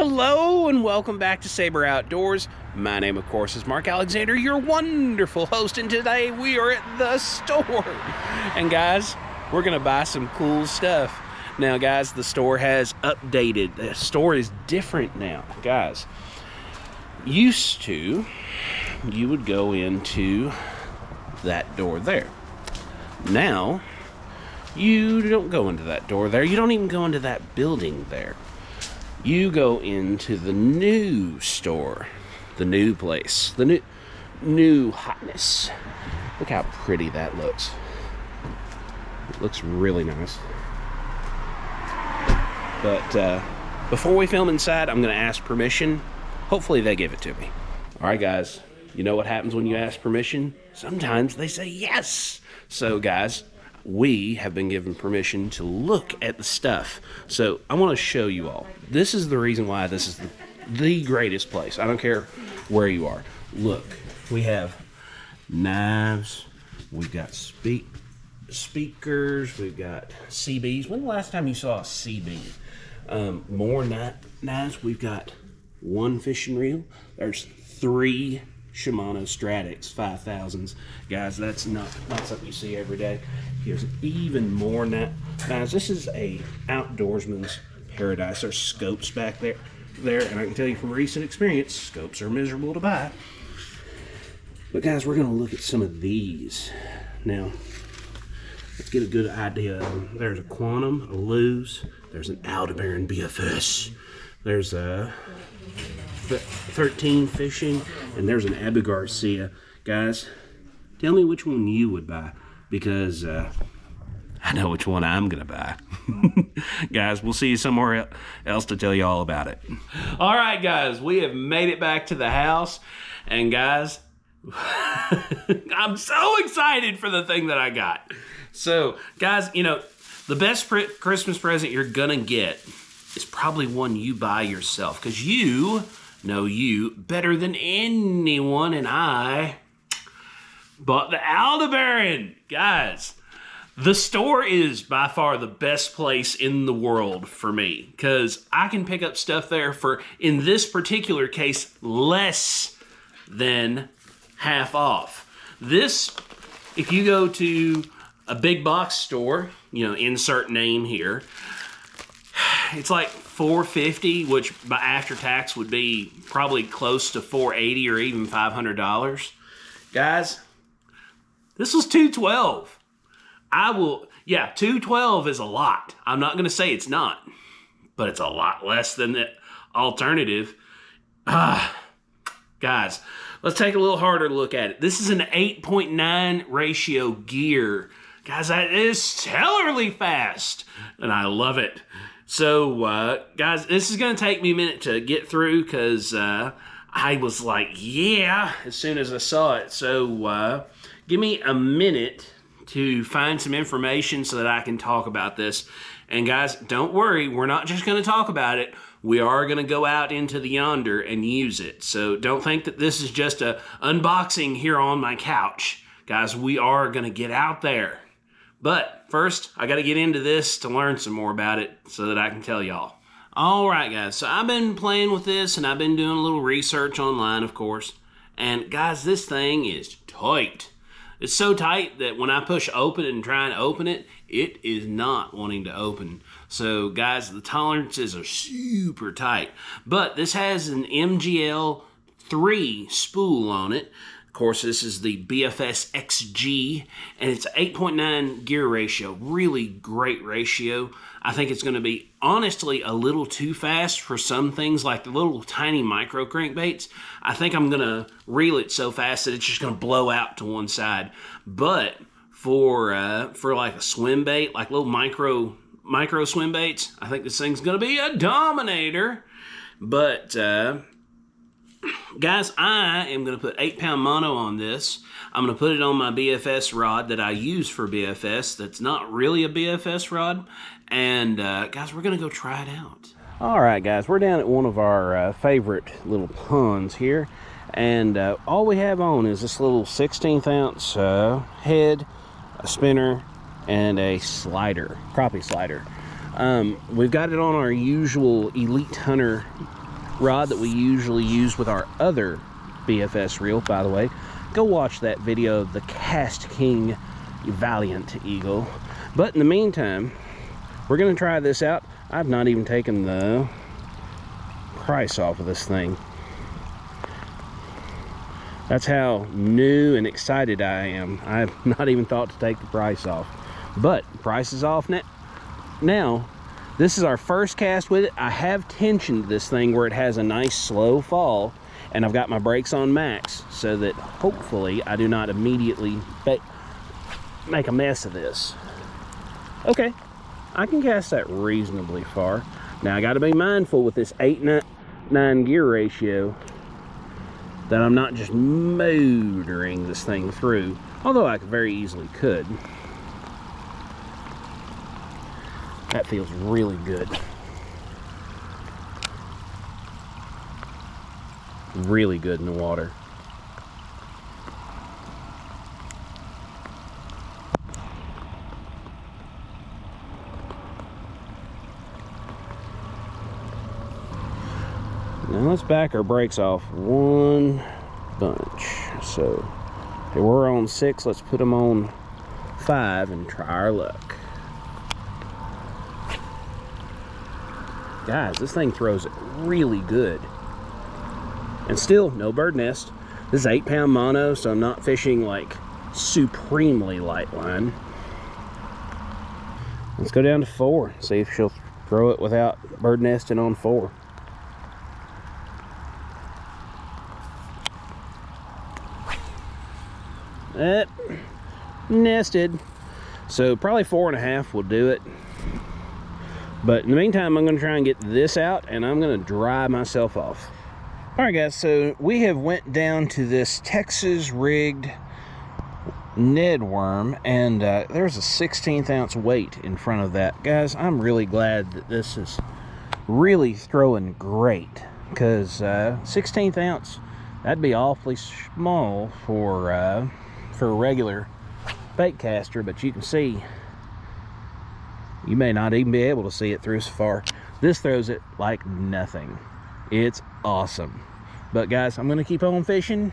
Hello and welcome back to Saber Outdoors. My name, of course, is Mark Alexander, your wonderful host, and today we are at the store. And guys, we're gonna buy some cool stuff. Now guys, the store has updated. The store is different now. Guys, used to, you would go into that door there. Now, you don't go into that door there. You don't even go into that building there. You go into the new store, the new place, the new hotness. Look how pretty that looks. It looks really nice. But before we film inside, I'm going to ask permission. Hopefully they give it to me. All right, guys. You know what happens when you ask permission? Sometimes they say yes. So, guys, we have been given permission to look at the stuff. So I want to show you all. This is the reason why this is the greatest place. I don't care where you are. Look, we have knives. We've got speakers. We've got CBs. When the last time you saw a CB? More knives. We've got one fishing reel. There's 3 Shimano Stratix 5000s. Guys, that's not something you see every day. Here's even more knives. This is a outdoorsman's paradise. There's scopes back there, and I can tell you from recent experience, scopes are miserable to buy. But guys, we're gonna look at some of these. Now, let's get a good idea of them. There's a Quantum, a Luz, there's an Aldebaran BFS, there's a 13 fishing, and there's an Abu Garcia. Guys, tell me which one you would buy, because I know which one I'm gonna buy. Guys, we'll see you somewhere else to tell you all about it. All right, guys, we have made it back to the house, and guys, I'm so excited for the thing that I got. So, guys, you know, the best Christmas present you're gonna get is probably one you buy yourself, because you know you better than anyone, and I bought the Aldebaran. Guys, the store is by far the best place in the world for me, because I can pick up stuff there for, in this particular case, less than half off. This, if you go to a big box store, you know, insert name here, it's like $450, which by after tax would be probably close to $480 or even $500. Guys, this was $212. $212 is a lot. I'm not gonna say it's not, but it's a lot less than the alternative. Guys, let's take a little harder look at it. This is an 8.9 ratio gear. Guys, that is stellarly fast, and I love it. So, guys, this is going to take me a minute to get through, because I was like, yeah, as soon as I saw it. So, give me a minute to find some information so that I can talk about this. And, guys, don't worry. We're not just going to talk about it. We are going to go out into the yonder and use it. So, don't think that this is just a unboxing here on my couch. Guys, we are going to get out there. But first, I got to get into this to learn some more about it so that I can tell y'all. All right, guys. So I've been playing with this, and I've been doing a little research online, of course. And guys, this thing is tight. It's so tight that when I push open and try and open it, it is not wanting to open. So guys, the tolerances are super tight. But this has an MGL 3 spool on it. Of course, this is the BFS XG, and it's 8.9 gear ratio. Really great ratio. I think it's going to be, honestly, a little too fast for some things, like the little tiny micro crankbaits. I think I'm going to reel it so fast that it's just going to blow out to one side. But for like a swim bait, like little micro swim baits, I think this thing's going to be a dominator. But guys, I am going to put 8-pound mono on this. I'm going to put it on my BFS rod that I use for BFS. That's not really a BFS rod. And guys, we're going to go try it out. All right, guys, we're down at one of our favorite little ponds here. And all we have on is this little 16th ounce head, a spinner, and a slider, crappie slider. We've got it on our usual Elite Hunter rod that we usually use with our other BFS reel, by the way. Go watch that video of the Cast King Valiant Eagle. But in the meantime, we're going to try this out. I've not even taken the price off of this thing. That's how new and excited I am. I've not even thought to take the price off. But price is off now. This is our first cast with it. I have tensioned this thing where it has a nice slow fall, and I've got my brakes on max so that hopefully I do not immediately make a mess of this. Okay, I can cast that reasonably far. Now I got to be mindful with this 8-9 gear ratio that I'm not just motoring this thing through, although I very easily could. That feels really good. Really good in the water. Now let's back our brakes off one bunch. So here we're on 6, let's put them on 5 and try our luck. Guys, this thing throws it really good. And still no bird nest. This is 8-pound mono, so I'm not fishing like supremely light line. Let's go down to 4, see if she'll throw it without bird nesting on 4. That nested, so probably 4.5 will do it. But in the meantime, I'm going to try and get this out, and I'm going to dry myself off. All right, guys, so we have went down to this Texas rigged Ned worm, and there's a 16th ounce weight in front of that. Guys, I'm really glad that this is really throwing great, because 16th ounce, that'd be awfully small for a regular bait caster, but you can see, you may not even be able to see it through so far. This throws it like nothing. It's awesome. But guys, I'm gonna keep on fishing.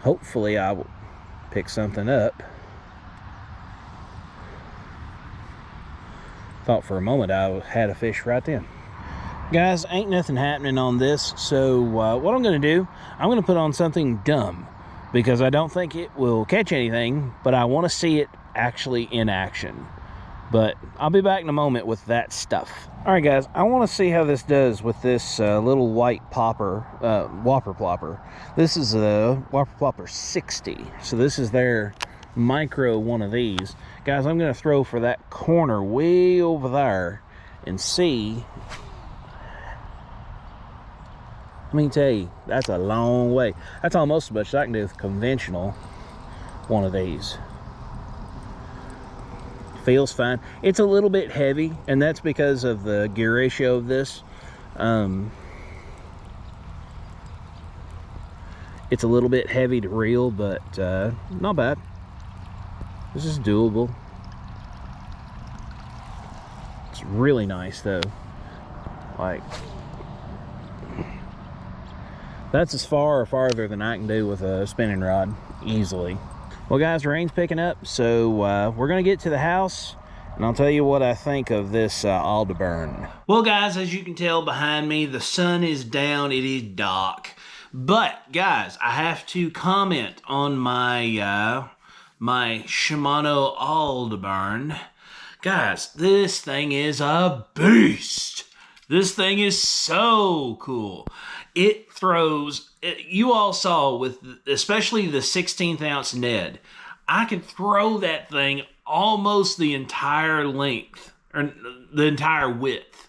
Hopefully I will pick something up. Thought for a moment I had a fish right then. Guys, ain't nothing happening on this, so what I'm gonna do, I'm gonna put on something dumb, because I don't think it will catch anything, but I want to see it actually in action. But I'll be back in a moment with that stuff. All right, guys, I want to see how this does with this little white popper, whopper plopper. This is a whopper plopper 60, so this is their micro one of these. Guys, I'm going to throw for that corner way over there and see. Let me tell you, that's a long way. That's almost as much as I can do with a conventional one of these. Feels fine. It's a little bit heavy, and that's because of the gear ratio of this. It's a little bit heavy to reel, but not bad. This is doable. It's really nice though. Like, that's as far or farther than I can do with a spinning rod easily. Well, guys, rain's picking up, so we're gonna get to the house, and I'll tell you what I think of this Aldebaran. Well, guys, as you can tell behind me, the sun is down, it is dark. But, guys, I have to comment on my my Shimano Aldebaran. Guys, this thing is a beast. This thing is so cool. It throws, you all saw with, especially the 16th ounce Ned, I could throw that thing almost the entire length, or the entire width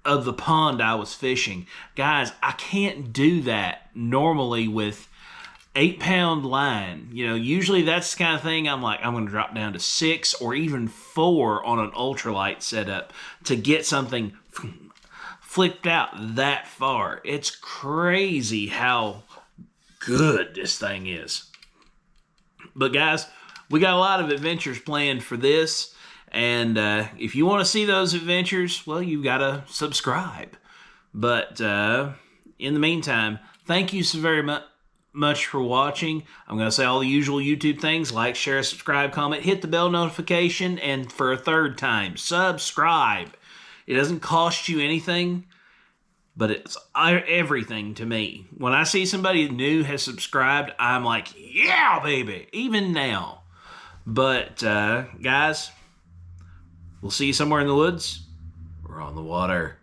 of the pond I was fishing. Guys, I can't do that normally with 8-pound line. You know, usually that's the kind of thing I'm like, I'm going to drop down to 6 or even 4 on an ultralight setup to get something flipped out that far. It's crazy how good this thing is. But guys, we got a lot of adventures planned for this, and if you want to see those adventures, well, you gotta subscribe. But in the meantime, thank you so very much for watching. I'm going to say all the usual YouTube things: like, share, subscribe, comment, hit the bell notification, and for a third time, subscribe. It doesn't cost you anything, but it's everything to me. When I see somebody new has subscribed, I'm like, yeah, baby, even now. But, guys, we'll see you somewhere in the woods or on the water.